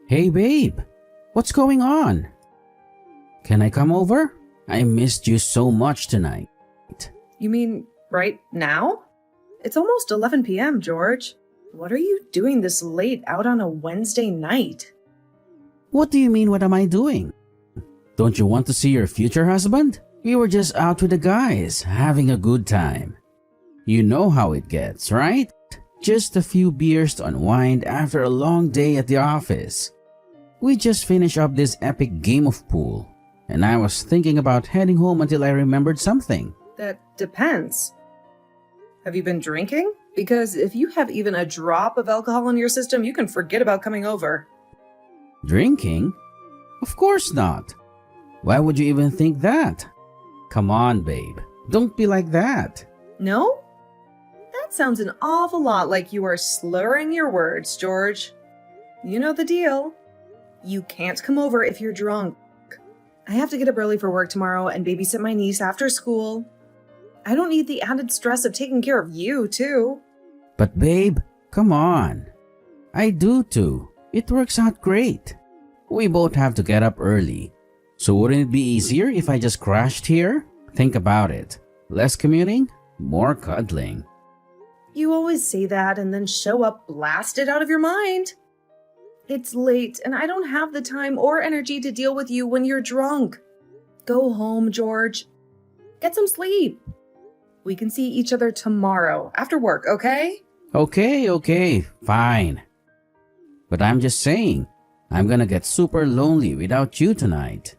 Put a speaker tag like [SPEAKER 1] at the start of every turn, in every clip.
[SPEAKER 1] Hey babe, what's going on? Can I come over? I missed you so much tonight.
[SPEAKER 2] You mean right now? It's almost 11 p.m., George. What are you doing this late out on a Wednesday night?
[SPEAKER 1] What do you mean, what am I doing? Don't you want to see your future husband? We were just out with the guys, having a good time. You know how it gets, right? Just a few beers to unwind after a long day at the office. We just finished up this epic game of pool, and I was thinking about heading home until I remembered something.
[SPEAKER 2] That depends. Have you been drinking? Because if you have even a drop of alcohol in your system, you can forget about coming over.
[SPEAKER 1] Drinking? Of course not. Why would you even think that? Come on, babe. Don't be like that.
[SPEAKER 2] No? That sounds an awful lot like you are slurring your words, George. You know the deal. You can't come over if you're drunk. I have to get up early for work tomorrow and babysit my niece after school. I don't need the added stress of taking care of you, too.
[SPEAKER 1] But babe, come on. I do too. It works out great. We both have to get up early. So wouldn't it be easier if I just crashed here? Think about it. Less commuting, more cuddling.
[SPEAKER 2] You always say that and then show up blasted out of your mind. It's late and I don't have the time or energy to deal with you when you're drunk. Go home, George. Get some sleep. We can see each other tomorrow after work, okay?
[SPEAKER 1] Okay, fine. But I'm just saying, I'm gonna get super lonely without you tonight.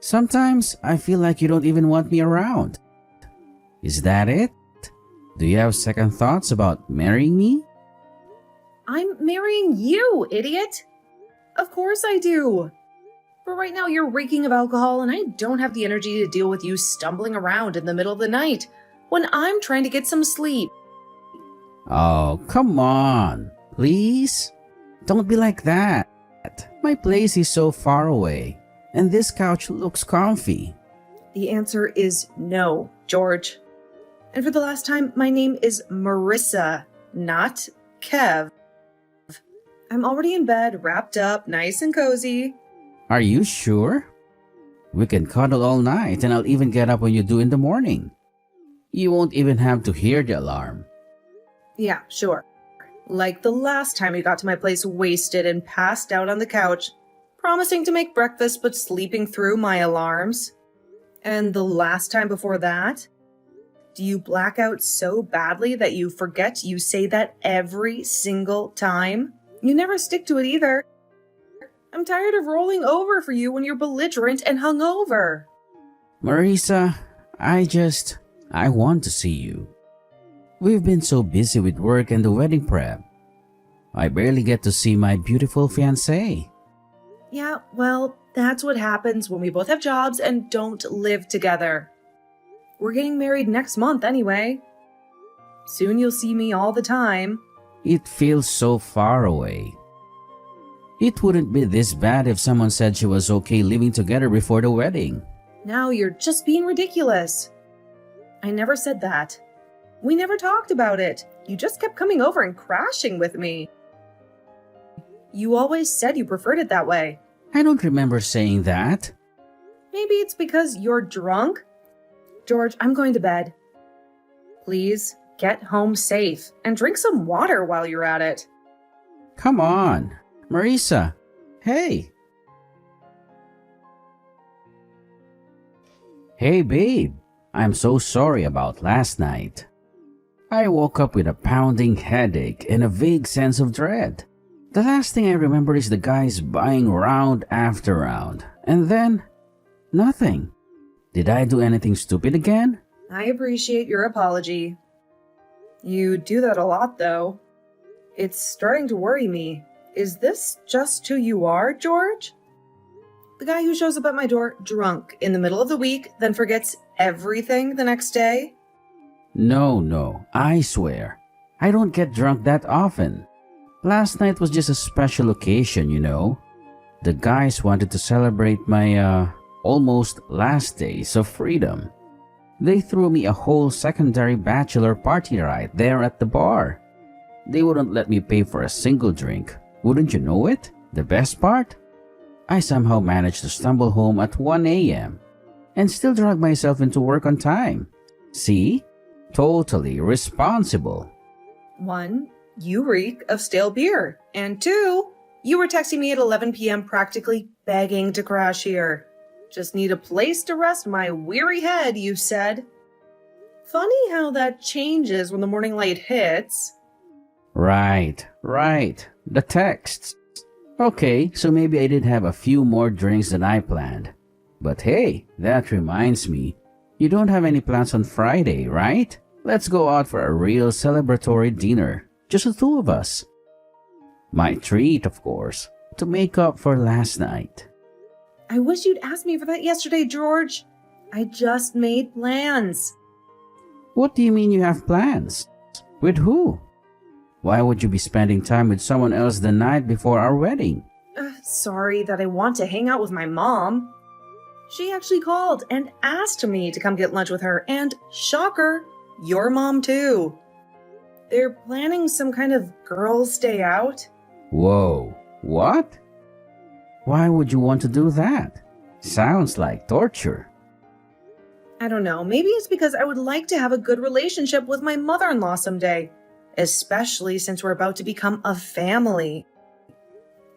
[SPEAKER 1] Sometimes I feel like you don't even want me around. Is that it? Do you have second thoughts about marrying me?
[SPEAKER 2] I'm marrying you, idiot. Of course I do. But right now you're reeking of alcohol and I don't have the energy to deal with you stumbling around in the middle of the night when I'm trying to get some sleep.
[SPEAKER 1] Oh, come on, please? Don't be like that. My place is so far away, and this couch looks comfy.
[SPEAKER 2] The answer is no, George. And for the last time, my name is Marissa, not Kev. I'm already in bed, wrapped up, nice and cozy.
[SPEAKER 1] Are you sure? We can cuddle all night, and I'll even get up when you do in the morning. You won't even have to hear the alarm.
[SPEAKER 2] Yeah, sure. Like the last time you got to my place wasted and passed out on the couch, promising to make breakfast but sleeping through my alarms. And the last time before that? Do you black out so badly that you forget you say that every single time? You never stick to it either. I'm tired of rolling over for you when you're belligerent and hungover.
[SPEAKER 1] Marisa, I want to see you. We've been so busy with work and the wedding prep. I barely get to see my beautiful fiancé.
[SPEAKER 2] Yeah, well, that's what happens when we both have jobs and don't live together. We're getting married next month anyway. Soon you'll see me all the time.
[SPEAKER 1] It feels so far away. It wouldn't be this bad if someone said she was okay living together before the wedding.
[SPEAKER 2] Now you're just being ridiculous. I never said that. We never talked about it. You just kept coming over and crashing with me. You always said you preferred it that way.
[SPEAKER 1] I don't remember saying that.
[SPEAKER 2] Maybe it's because you're drunk? George, I'm going to bed. Please get home safe and drink some water while you're at it.
[SPEAKER 1] Come on, Marisa. Hey. Hey, babe. I'm so sorry about last night. I woke up with a pounding headache and a vague sense of dread. The last thing I remember is the guys buying round after round, and then nothing. Did I do anything stupid again?
[SPEAKER 2] I appreciate your apology. You do that a lot, though. It's starting to worry me. Is this just who you are, George? The guy who shows up at my door drunk in the middle of the week, then forgets everything the next day?
[SPEAKER 1] No, I swear. I don't get drunk that often. Last night was just a special occasion, you know. The guys wanted to celebrate my, almost last days of freedom. They threw me a whole secondary bachelor party right there at the bar. They wouldn't let me pay for a single drink. Wouldn't you know it? The best part? I somehow managed to stumble home at 1 a.m. and still drag myself into work on time. See? Totally responsible.
[SPEAKER 2] 1, you reek of stale beer. And 2, you were texting me at 11 p.m. practically begging to crash here. Just need a place to rest my weary head, you said. Funny how that changes when the morning light hits.
[SPEAKER 1] Right. The texts. Okay, so maybe I did have a few more drinks than I planned. But hey, that reminds me, you don't have any plans on Friday, right? Let's go out for a real celebratory dinner, just the two of us. My treat, of course, to make up for last night.
[SPEAKER 2] I wish you'd asked me for that yesterday, George. I just made plans.
[SPEAKER 1] What do you mean you have plans? With who? Why would you be spending time with someone else the night before our wedding?
[SPEAKER 2] Sorry that I want to hang out with my mom. She actually called and asked me to come get lunch with her, and shocker, your mom too. They're planning some kind of girls' day out.
[SPEAKER 1] Whoa, what? Why would you want to do that? Sounds like torture.
[SPEAKER 2] I don't know, maybe it's because I would like to have a good relationship with my mother-in-law someday, especially since we're about to become a family.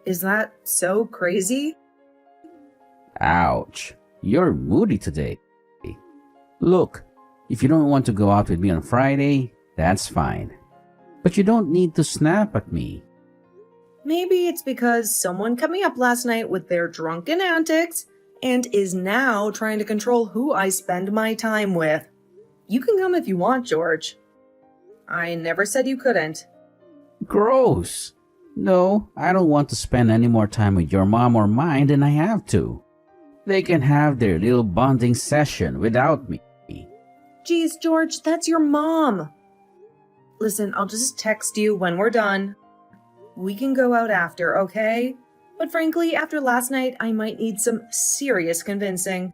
[SPEAKER 2] Is that so crazy?
[SPEAKER 1] Ouch, you're moody today. Look, if you don't want to go out with me on Friday, that's fine. But you don't need to snap at me.
[SPEAKER 2] Maybe it's because someone cut me up last night with their drunken antics and is now trying to control who I spend my time with. You can come if you want, George. I never said you couldn't.
[SPEAKER 1] Gross. No, I don't want to spend any more time with your mom or mine than I have to. They can have their little bonding session without me.
[SPEAKER 2] Geez, George, that's your mom. Listen, I'll just text you when we're done. We can go out after, okay? But frankly, after last night, I might need some serious convincing.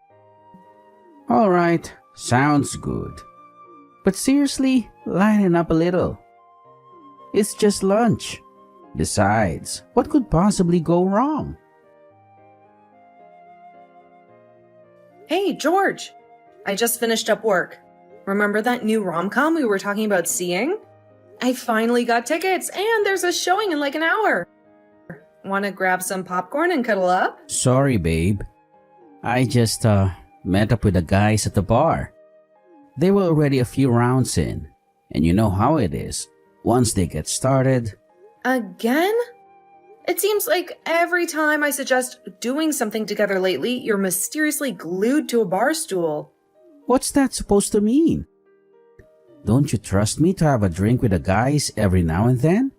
[SPEAKER 1] All right, sounds good. But seriously, lighten up a little. It's just lunch. Besides, what could possibly go wrong?
[SPEAKER 2] Hey, George! I just finished up work. Remember that new rom-com we were talking about seeing? I finally got tickets, and there's a showing in like an hour. Want to grab some popcorn and cuddle up?
[SPEAKER 1] Sorry, babe. I just met up with the guys at the bar. They were already a few rounds in, and you know how it is. Once they get started...
[SPEAKER 2] Again? It seems like every time I suggest doing something together lately, you're mysteriously glued to a bar stool.
[SPEAKER 1] What's that supposed to mean? Don't you trust me to have a drink with the guys every now and then?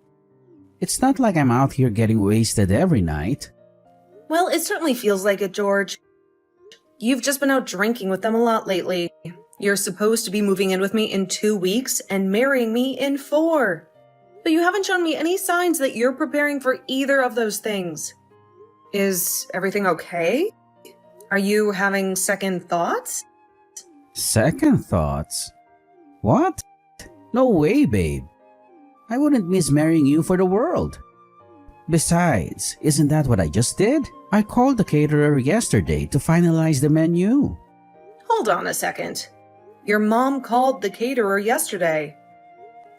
[SPEAKER 1] It's not like I'm out here getting wasted every night.
[SPEAKER 2] Well, it certainly feels like it, George. You've just been out drinking with them a lot lately. You're supposed to be moving in with me in 2 weeks and marrying me in 4. But you haven't shown me any signs that you're preparing for either of those things. Is everything okay? Are you having second thoughts?
[SPEAKER 1] Second thoughts? What? No way, babe. I wouldn't miss marrying you for the world. Besides, isn't that what I just did? I called the caterer yesterday to finalize the menu.
[SPEAKER 2] Hold on a second. Your mom called the caterer yesterday.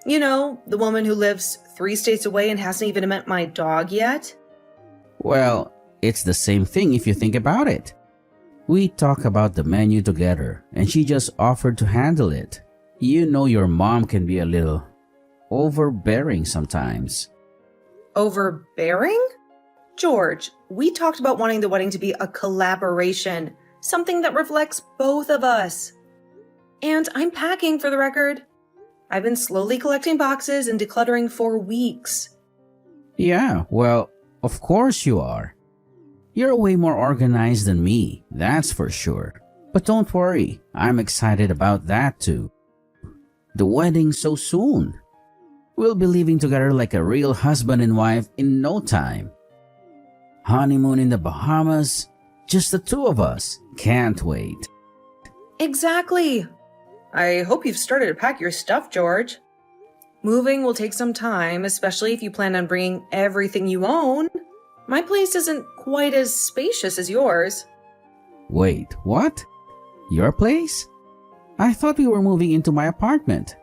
[SPEAKER 2] You know, the woman who lives 3 states away and hasn't even met my dog yet?
[SPEAKER 1] Well, it's the same thing if you think about it. We talked about the menu together, and she just offered to handle it. You know your mom can be a little overbearing sometimes.
[SPEAKER 2] Overbearing? George, we talked about wanting the wedding to be a collaboration, something that reflects both of us. And I'm packing, for the record. I've been slowly collecting boxes and decluttering for weeks.
[SPEAKER 1] Yeah, well, of course you are. You're way more organized than me, that's for sure. But don't worry, I'm excited about that too. The wedding so soon. We'll be living together like a real husband and wife in no time. Honeymoon in the Bahamas, just the two of us. Can't wait.
[SPEAKER 2] Exactly. I hope you've started to pack your stuff, George. Moving will take some time, especially if you plan on bringing everything you own. My place isn't quite as spacious as yours.
[SPEAKER 1] Wait, what? Your place? I thought we were moving into my apartment.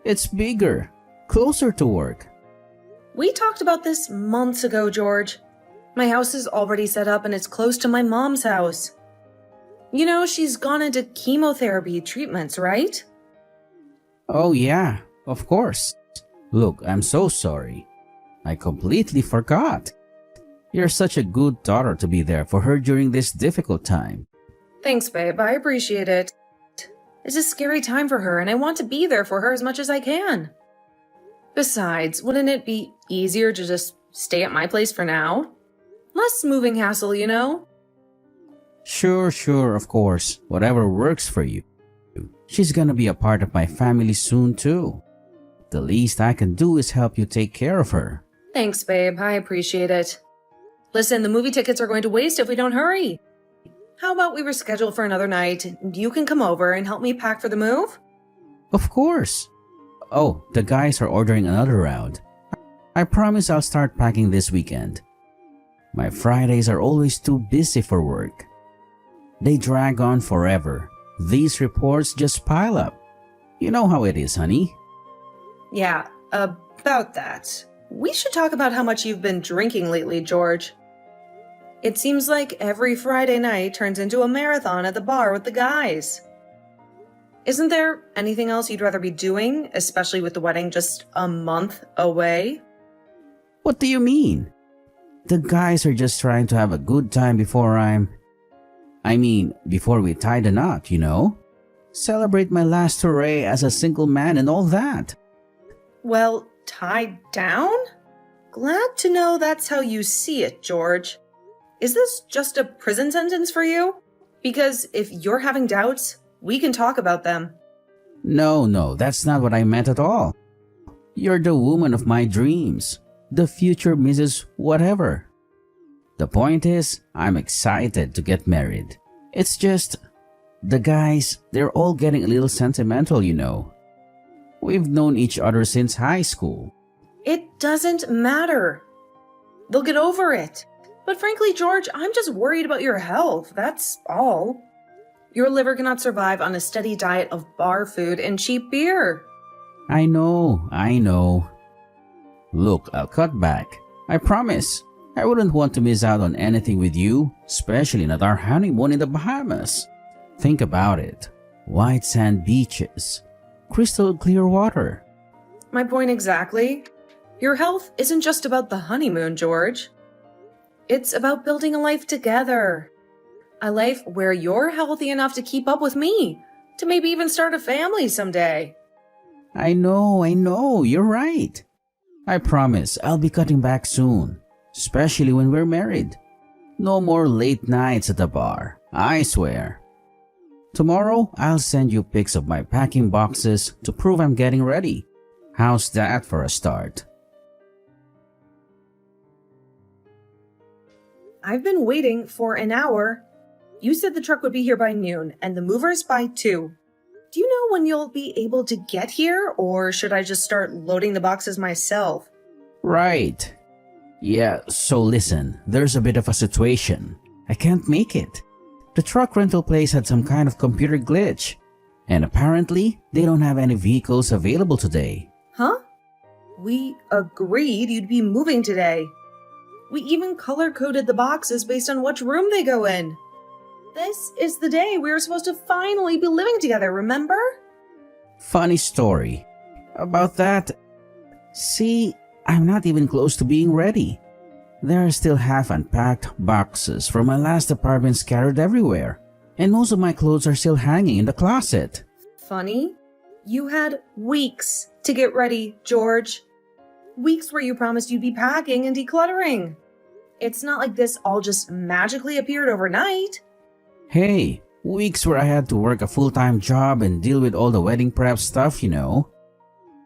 [SPEAKER 1] It's bigger, closer to work.
[SPEAKER 2] We talked about this months ago, George. My house is already set up and it's close to my mom's house. You know, she's gone into chemotherapy treatments, right?
[SPEAKER 1] Oh yeah, of course. Look, I'm so sorry. I completely forgot. You're such a good daughter to be there for her during this difficult time.
[SPEAKER 2] Thanks, babe. I appreciate it. It's a scary time for her and I want to be there for her as much as I can. Besides, wouldn't it be easier to just stay at my place for now? Less moving hassle, you know?
[SPEAKER 1] Sure, of course. Whatever works for you. She's gonna be a part of my family soon too. The least I can do is help you take care of her.
[SPEAKER 2] Thanks, babe. I appreciate it. Listen, the movie tickets are going to waste if we don't hurry. How about we reschedule for another night? You can come over and help me pack for the move?
[SPEAKER 1] Of course. Oh, the guys are ordering another round. I promise I'll start packing this weekend. My Fridays are always too busy for work. They drag on forever. These reports just pile up. You know how it is, honey.
[SPEAKER 2] Yeah, about that. We should talk about how much you've been drinking lately, George. It seems like every Friday night turns into a marathon at the bar with the guys. Isn't there anything else you'd rather be doing, especially with the wedding just a month away?
[SPEAKER 1] What do you mean? The guys are just trying to have a good time before before we tie the knot, you know? Celebrate my last hooray as a single man and all that.
[SPEAKER 2] Well, tied down? Glad to know that's how you see it, George. Is this just a prison sentence for you? Because if you're having doubts, we can talk about them.
[SPEAKER 1] No, that's not what I meant at all. You're the woman of my dreams. The future Mrs. Whatever. The point is, I'm excited to get married. It's just, the guys, they're all getting a little sentimental, you know. We've known each other since high school.
[SPEAKER 2] It doesn't matter. They'll get over it. But frankly, George, I'm just worried about your health, that's all. Your liver cannot survive on a steady diet of bar food and cheap beer.
[SPEAKER 1] I know. Look, I'll cut back. I promise. I wouldn't want to miss out on anything with you, especially not our honeymoon in the Bahamas. Think about it. White sand beaches, crystal clear water.
[SPEAKER 2] My point exactly. Your health isn't just about the honeymoon, George. It's about building a life together. A life where you're healthy enough to keep up with me, to maybe even start a family someday.
[SPEAKER 1] I know, you're right. I promise I'll be cutting back soon, especially when we're married. No more late nights at the bar, I swear. Tomorrow, I'll send you pics of my packing boxes to prove I'm getting ready. How's that for a start?
[SPEAKER 2] I've been waiting for an hour. You said the truck would be here by noon and the movers by 2. Do you know when you'll be able to get here, or should I just start loading the boxes myself?
[SPEAKER 1] Right. Yeah, so listen, there's a bit of a situation. I can't make it. The truck rental place had some kind of computer glitch, and apparently they don't have any vehicles available today.
[SPEAKER 2] Huh? We agreed you'd be moving today. We even color-coded the boxes based on which room they go in. This is the day we were supposed to finally be living together, remember?
[SPEAKER 1] Funny story. About that, see, I'm not even close to being ready. There are still half unpacked boxes from my last apartment scattered everywhere, and most of my clothes are still hanging in the closet.
[SPEAKER 2] Funny? You had weeks to get ready, George. Weeks where you promised you'd be packing and decluttering. It's not like this all just magically appeared overnight.
[SPEAKER 1] Hey, weeks where I had to work a full-time job and deal with all the wedding prep stuff, you know.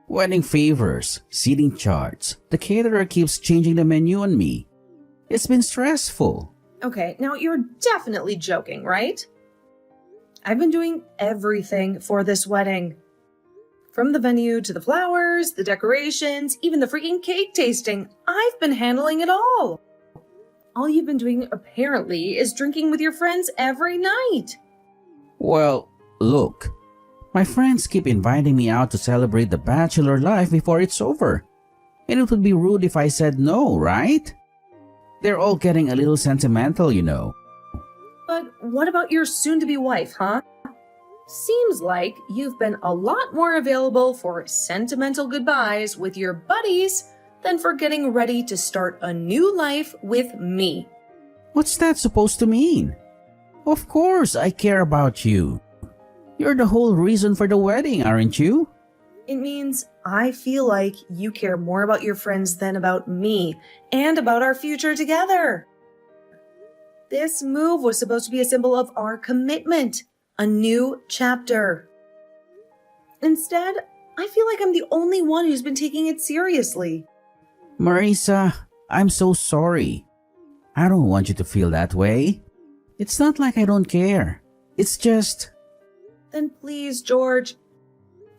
[SPEAKER 1] Wedding favors, seating charts, the caterer keeps changing the menu on me. It's been stressful.
[SPEAKER 2] Okay, now you're definitely joking, right? I've been doing everything for this wedding. From the venue to the flowers, the decorations, even the freaking cake tasting, I've been handling it all. All you've been doing, apparently, is drinking with your friends every night.
[SPEAKER 1] Well, look, my friends keep inviting me out to celebrate the bachelor life before it's over. And it would be rude if I said no, right? They're all getting a little sentimental, you know.
[SPEAKER 2] But what about your soon-to-be wife, huh? Seems like you've been a lot more available for sentimental goodbyes with your buddies than for getting ready to start a new life with me.
[SPEAKER 1] What's that supposed to mean? Of course I care about you. You're the whole reason for the wedding, aren't you?
[SPEAKER 2] It means I feel like you care more about your friends than about me and about our future together. This move was supposed to be a symbol of our commitment, a new chapter. Instead, I feel like I'm the only one who's been taking it seriously.
[SPEAKER 1] Marisa, I'm so sorry. I don't want you to feel that way. It's not like I don't care. It's just...
[SPEAKER 2] Then please, George,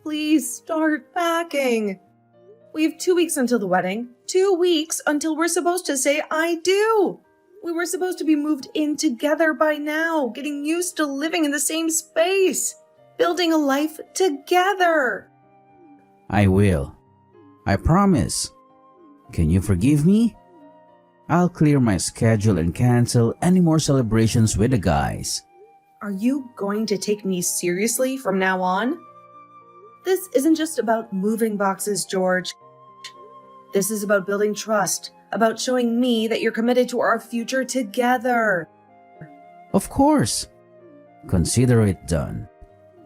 [SPEAKER 2] please start packing. We have 2 weeks until the wedding. 2 weeks until we're supposed to say I do. We were supposed to be moved in together by now, getting used to living in the same space, building a life together.
[SPEAKER 1] I will. I promise. Can you forgive me? I'll clear my schedule and cancel any more celebrations with the guys.
[SPEAKER 2] Are you going to take me seriously from now on? This isn't just about moving boxes, George. This is about building trust, about showing me that you're committed to our future together.
[SPEAKER 1] Of course. Consider it done.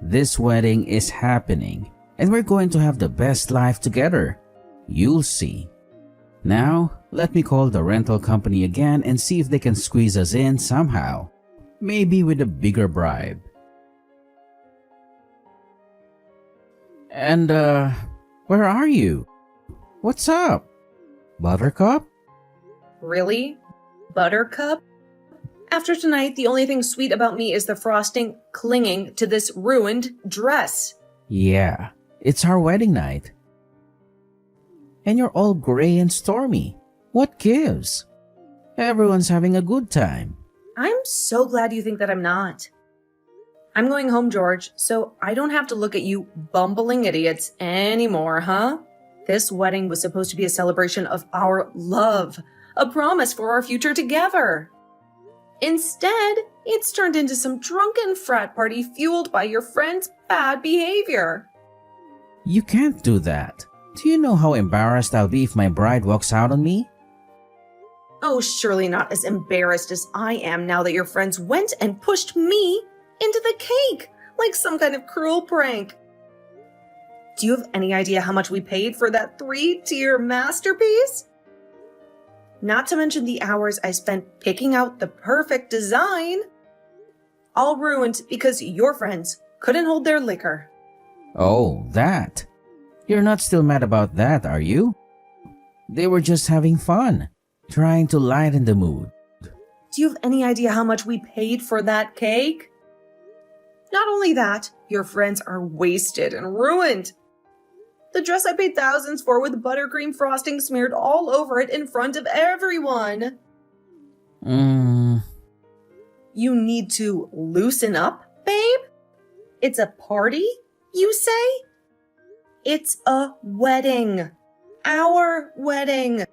[SPEAKER 1] This wedding is happening, and we're going to have the best life together. You'll see. Now, let me call the rental company again and see if they can squeeze us in somehow. Maybe with a bigger bribe. And, where are you? What's up? Buttercup?
[SPEAKER 2] Really? Buttercup? After tonight, the only thing sweet about me is the frosting clinging to this ruined dress.
[SPEAKER 1] Yeah, it's our wedding night. And you're all gray and stormy. What gives? Everyone's having a good time.
[SPEAKER 2] I'm so glad you think that I'm not. I'm going home, George, so I don't have to look at you bumbling idiots anymore, huh? This wedding was supposed to be a celebration of our love, a promise for our future together. Instead, it's turned into some drunken frat party fueled by your friend's bad behavior.
[SPEAKER 1] You can't do that. Do you know how embarrassed I'll be if my bride walks out on me?
[SPEAKER 2] Oh, surely not as embarrassed as I am now that your friends went and pushed me into the cake like some kind of cruel prank. Do you have any idea how much we paid for that 3-tier masterpiece? Not to mention the hours I spent picking out the perfect design. All ruined because your friends couldn't hold their liquor.
[SPEAKER 1] Oh, that. You're not still mad about that, are you? They were just having fun, trying to lighten the mood.
[SPEAKER 2] Do you have any idea how much we paid for that cake? Not only that, your friends are wasted and ruined. The dress I paid thousands for with buttercream frosting smeared all over it in front of everyone. You need to loosen up, babe? It's a party, you say? It's a wedding. Our wedding.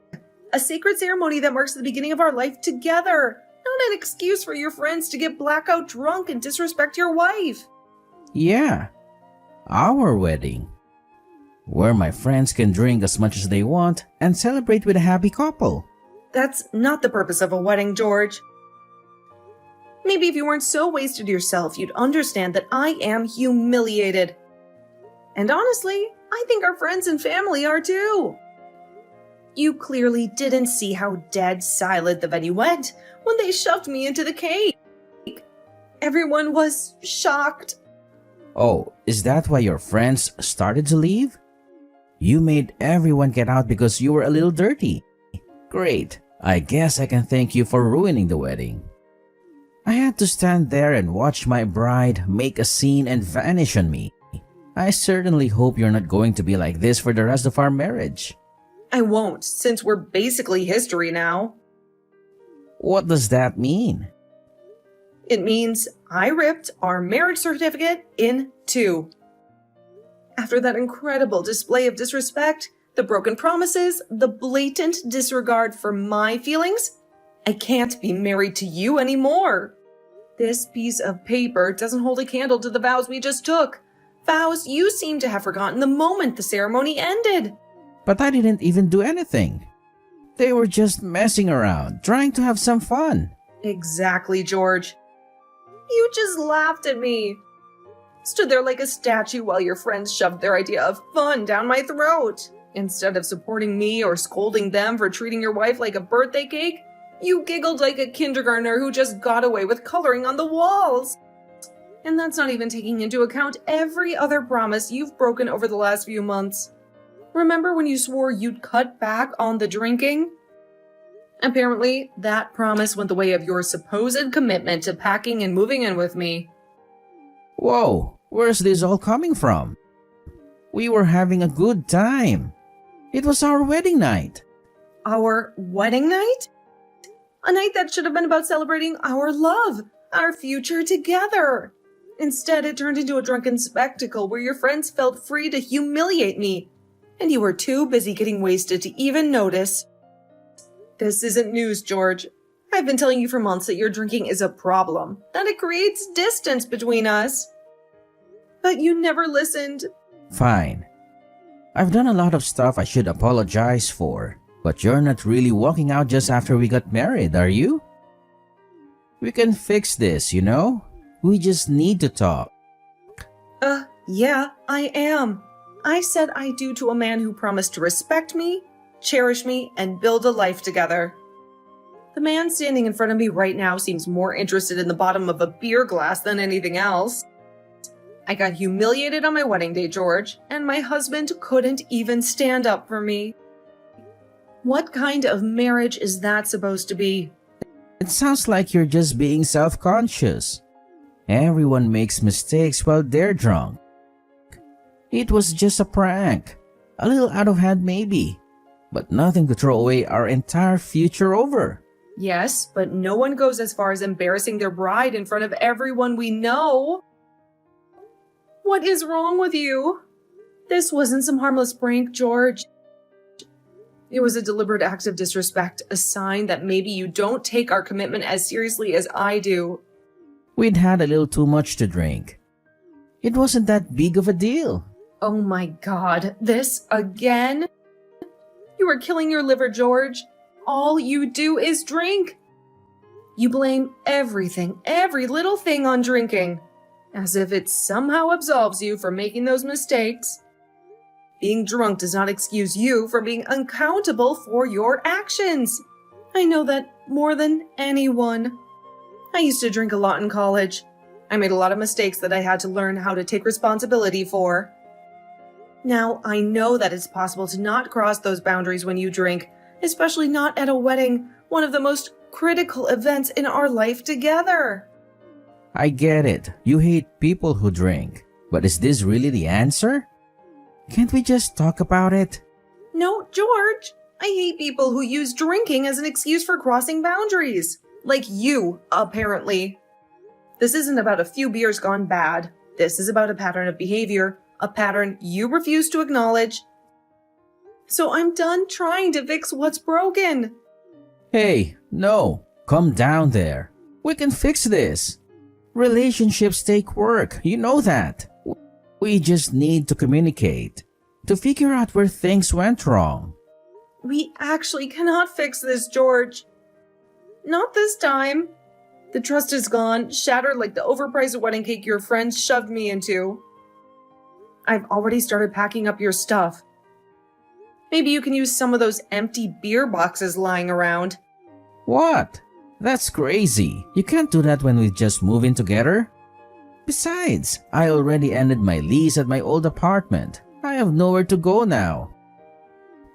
[SPEAKER 2] A sacred ceremony that marks the beginning of our life together. Not an excuse for your friends to get blackout drunk and disrespect your wife.
[SPEAKER 1] Yeah, our wedding. Where my friends can drink as much as they want and celebrate with a happy couple.
[SPEAKER 2] That's not the purpose of a wedding, George. Maybe if you weren't so wasted yourself, you'd understand that I am humiliated. And honestly, I think our friends and family are too. You clearly didn't see how dead silent the venue went when they shoved me into the cake. Everyone was shocked.
[SPEAKER 1] Oh, is that why your friends started to leave? You made everyone get out because you were a little dirty. Great. I guess I can thank you for ruining the wedding. I had to stand there and watch my bride make a scene and vanish on me. I certainly hope you're not going to be like this for the rest of our marriage.
[SPEAKER 2] I won't, since we're basically history now.
[SPEAKER 1] What does that mean?
[SPEAKER 2] It means I ripped our marriage certificate in two. After that incredible display of disrespect, the broken promises, the blatant disregard for my feelings, I can't be married to you anymore. This piece of paper doesn't hold a candle to the vows we just took. Vows you seem to have forgotten the moment the ceremony ended.
[SPEAKER 1] But I didn't even do anything. They were just messing around, trying to have some fun.
[SPEAKER 2] Exactly, George. You just laughed at me. Stood there like a statue while your friends shoved their idea of fun down my throat. Instead of supporting me or scolding them for treating your wife like a birthday cake, you giggled like a kindergartner who just got away with coloring on the walls. And that's not even taking into account every other promise you've broken over the last few months. Remember when you swore you'd cut back on the drinking? Apparently, that promise went the way of your supposed commitment to packing and moving in with me.
[SPEAKER 1] Whoa, where's this all coming from? We were having a good time. It was our wedding night.
[SPEAKER 2] Our wedding night? A night that should have been about celebrating our love, our future together. Instead, it turned into a drunken spectacle where your friends felt free to humiliate me, and you were too busy getting wasted to even notice. This isn't news, George. I've been telling you for months that your drinking is a problem, that it creates distance between us. But you never listened.
[SPEAKER 1] Fine. I've done a lot of stuff I should apologize for, but you're not really walking out just after we got married, are you? We can fix this, you know? We just need to talk.
[SPEAKER 2] Yeah, I am. I said I do to a man who promised to respect me, cherish me, and build a life together. The man standing in front of me right now seems more interested in the bottom of a beer glass than anything else. I got humiliated on my wedding day, George, and my husband couldn't even stand up for me. What kind of marriage is that supposed to be?
[SPEAKER 1] It sounds like you're just being self-conscious. Everyone makes mistakes while they're drunk. It was just a prank. A little out of hand maybe, but nothing to throw away our entire future over.
[SPEAKER 2] Yes, but no one goes as far as embarrassing their bride in front of everyone we know. What is wrong with you? This wasn't some harmless prank, George. It was a deliberate act of disrespect, a sign that maybe you don't take our commitment as seriously as I do.
[SPEAKER 1] We'd had a little too much to drink. It wasn't that big of a deal.
[SPEAKER 2] Oh my God, this again? You are killing your liver, George. All you do is drink. You blame everything, every little thing on drinking, as if it somehow absolves you for making those mistakes. Being drunk does not excuse you from being accountable for your actions. I know that more than anyone. I used to drink a lot in college. I made a lot of mistakes that I had to learn how to take responsibility for. Now, I know that it's possible to not cross those boundaries when you drink, especially not at a wedding, one of the most critical events in our life together.
[SPEAKER 1] I get it. You hate people who drink. But is this really the answer? Can't we just talk about it?
[SPEAKER 2] No, George. I hate people who use drinking as an excuse for crossing boundaries. Like you, apparently. This isn't about a few beers gone bad. This is about a pattern of behavior, a pattern you refuse to acknowledge. So I'm done trying to fix what's broken.
[SPEAKER 1] Hey, no. Calm down there. We can fix this. Relationships take work, you know that. We just need to communicate, to figure out where things went wrong.
[SPEAKER 2] We actually cannot fix this, George. Not this time. The trust is gone, shattered like the overpriced wedding cake your friends shoved me into. I've already started packing up your stuff. Maybe you can use some of those empty beer boxes lying around.
[SPEAKER 1] What? That's crazy. You can't do that when we just move in together. Besides, I already ended my lease at my old apartment. I have nowhere to go now.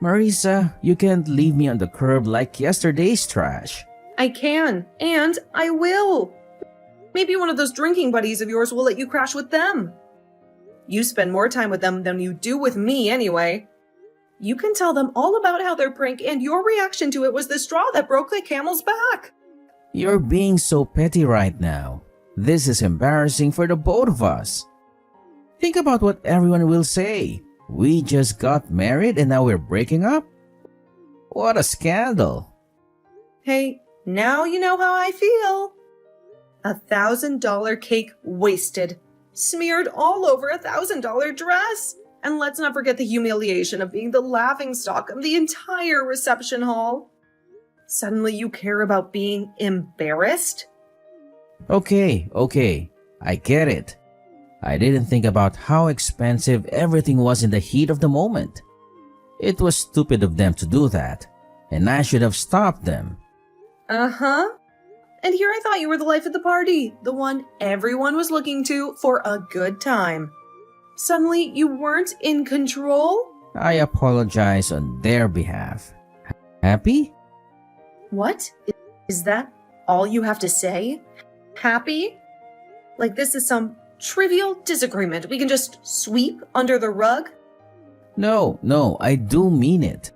[SPEAKER 1] Marisa, you can't leave me on the curb like yesterday's trash.
[SPEAKER 2] I can, and I will. Maybe one of those drinking buddies of yours will let you crash with them. You spend more time with them than you do with me anyway. You can tell them all about how their prank and your reaction to it was the straw that broke the camel's back.
[SPEAKER 1] You're being so petty right now. This is embarrassing for the both of us. Think about what everyone will say. We just got married and now we're breaking up? What a scandal.
[SPEAKER 2] Hey, now you know how I feel. $1,000 cake wasted, smeared all over $1,000 dress. And let's not forget the humiliation of being the laughingstock of the entire reception hall. Suddenly you care about being embarrassed?
[SPEAKER 1] Okay, I get it. I didn't think about how expensive everything was in the heat of the moment. It was stupid of them to do that, and I should have stopped them.
[SPEAKER 2] Uh-huh. And here I thought you were the life of the party, the one everyone was looking to for a good time. Suddenly you weren't in control?
[SPEAKER 1] I apologize on their behalf. Happy?
[SPEAKER 2] What? Is that all you have to say? Happy? Like this is some trivial disagreement we can just sweep under the rug?
[SPEAKER 1] No, I do mean it.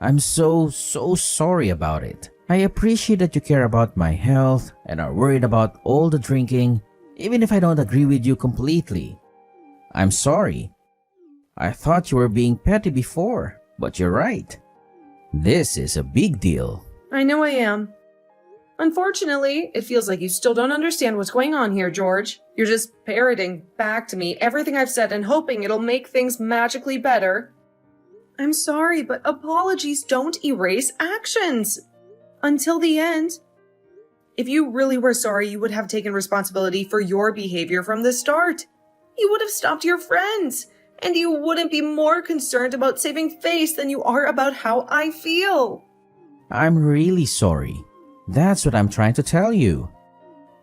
[SPEAKER 1] I'm so sorry about it. I appreciate that you care about my health and are worried about all the drinking, even if I don't agree with you completely. I'm sorry. I thought you were being petty before, but you're right. This is a big deal.
[SPEAKER 2] I know I am. Unfortunately, it feels like you still don't understand what's going on here, George. You're just parroting back to me everything I've said and hoping it'll make things magically better. I'm sorry, but apologies don't erase actions. Until the end. If you really were sorry, you would have taken responsibility for your behavior from the start. You would have stopped your friends, and you wouldn't be more concerned about saving face than you are about how I feel.
[SPEAKER 1] I'm really sorry. That's what I'm trying to tell you.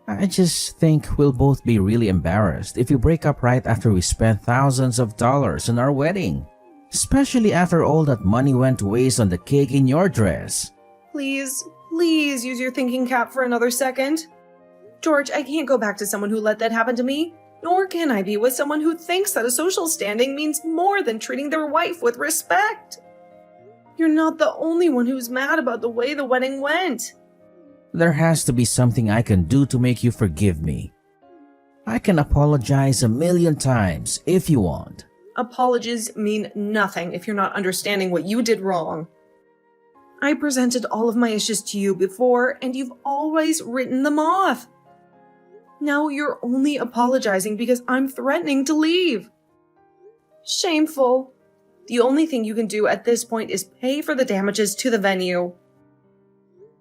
[SPEAKER 1] I just think we'll both be really embarrassed if we break up right after we spent thousands of dollars on our wedding. Especially after all that money went to waste on the cake in your dress.
[SPEAKER 2] Please use your thinking cap for another second. George, I can't go back to someone who let that happen to me. Nor can I be with someone who thinks that a social standing means more than treating their wife with respect. You're not the only one who's mad about the way the wedding went.
[SPEAKER 1] There has to be something I can do to make you forgive me. I can apologize 1,000,000 times if you want.
[SPEAKER 2] Apologies mean nothing if you're not understanding what you did wrong. I presented all of my issues to you before, and you've always written them off. Now you're only apologizing because I'm threatening to leave. Shameful. The only thing you can do at this point is pay for the damages to the venue.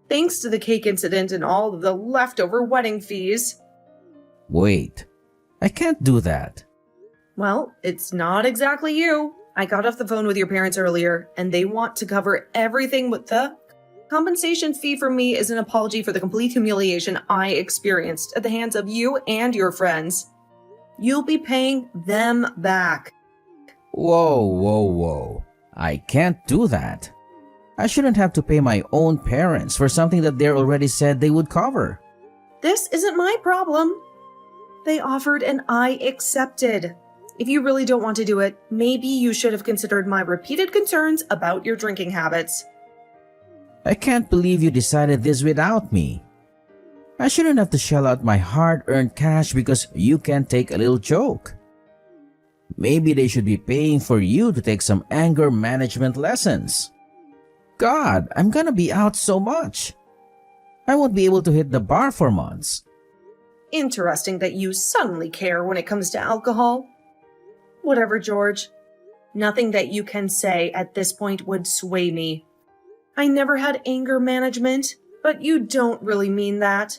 [SPEAKER 2] Thanks to the cake incident and all of the leftover wedding fees.
[SPEAKER 1] Wait, I can't do that.
[SPEAKER 2] Well, it's not exactly you. I got off the phone with your parents earlier, and they want to cover everything with the compensation fee for me is an apology for the complete humiliation I experienced at the hands of you and your friends. You'll be paying them back.
[SPEAKER 1] Whoa. I can't do that. I shouldn't have to pay my own parents for something that they already said they would cover.
[SPEAKER 2] This isn't my problem. They offered and I accepted. If you really don't want to do it, maybe you should have considered my repeated concerns about your drinking habits.
[SPEAKER 1] I can't believe you decided this without me. I shouldn't have to shell out my hard-earned cash because you can't take a little joke. Maybe they should be paying for you to take some anger management lessons. God, I'm gonna be out so much. I won't be able to hit the bar for months.
[SPEAKER 2] Interesting that you suddenly care when it comes to alcohol. Whatever, George. Nothing that you can say at this point would sway me. I never had anger management, but you don't really mean that.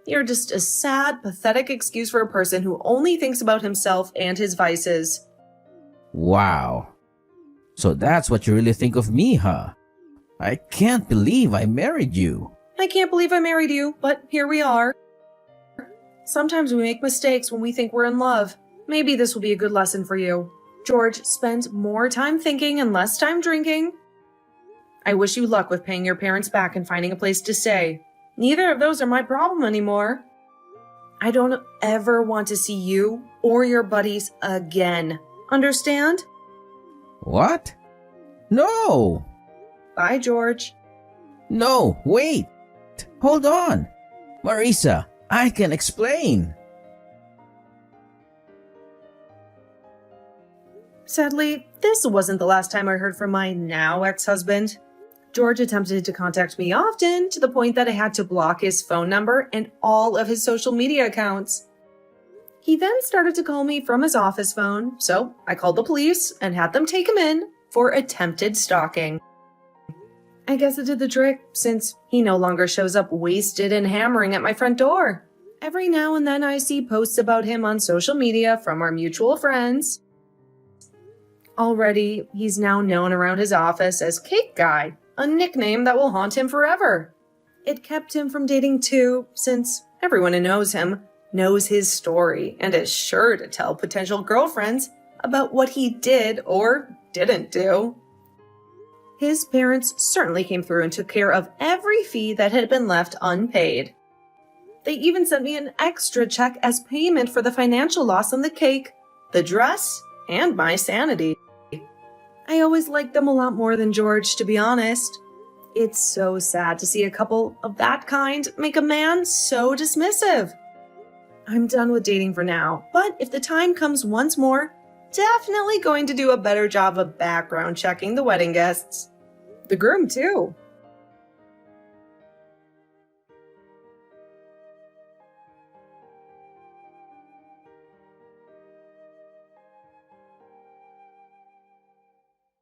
[SPEAKER 2] You're just a sad, pathetic excuse for a person who only thinks about himself and his vices.
[SPEAKER 1] Wow. So that's what you really think of me, huh? I can't believe I married you.
[SPEAKER 2] I can't believe I married you, but here we are. Sometimes we make mistakes when we think we're in love. Maybe this will be a good lesson for you. George, spend more time thinking and less time drinking. I wish you luck with paying your parents back and finding a place to stay. Neither of those are my problem anymore. I don't ever want to see you or your buddies again. Understand?
[SPEAKER 1] What? No!
[SPEAKER 2] Bye, George.
[SPEAKER 1] No, wait! Hold on. Marisa, I can explain.
[SPEAKER 2] Sadly, this wasn't the last time I heard from my now ex-husband. George attempted to contact me often, to the point that I had to block his phone number and all of his social media accounts. He then started to call me from his office phone, so I called the police and had them take him in for attempted stalking. I guess it did the trick, since he no longer shows up wasted and hammering at my front door. Every now and then I see posts about him on social media from our mutual friends. Already, he's now known around his office as Cake Guy, a nickname that will haunt him forever. It kept him from dating too, since everyone who knows him knows his story and is sure to tell potential girlfriends about what he did or didn't do. His parents certainly came through and took care of every fee that had been left unpaid. They even sent me an extra check as payment for the financial loss on the cake, the dress, and my sanity. I always liked them a lot more than George, to be honest. It's so sad to see a couple of that kind make a man so dismissive. I'm done with dating for now, but if the time comes once more, definitely going to do a better job of background checking the wedding guests. The groom, too.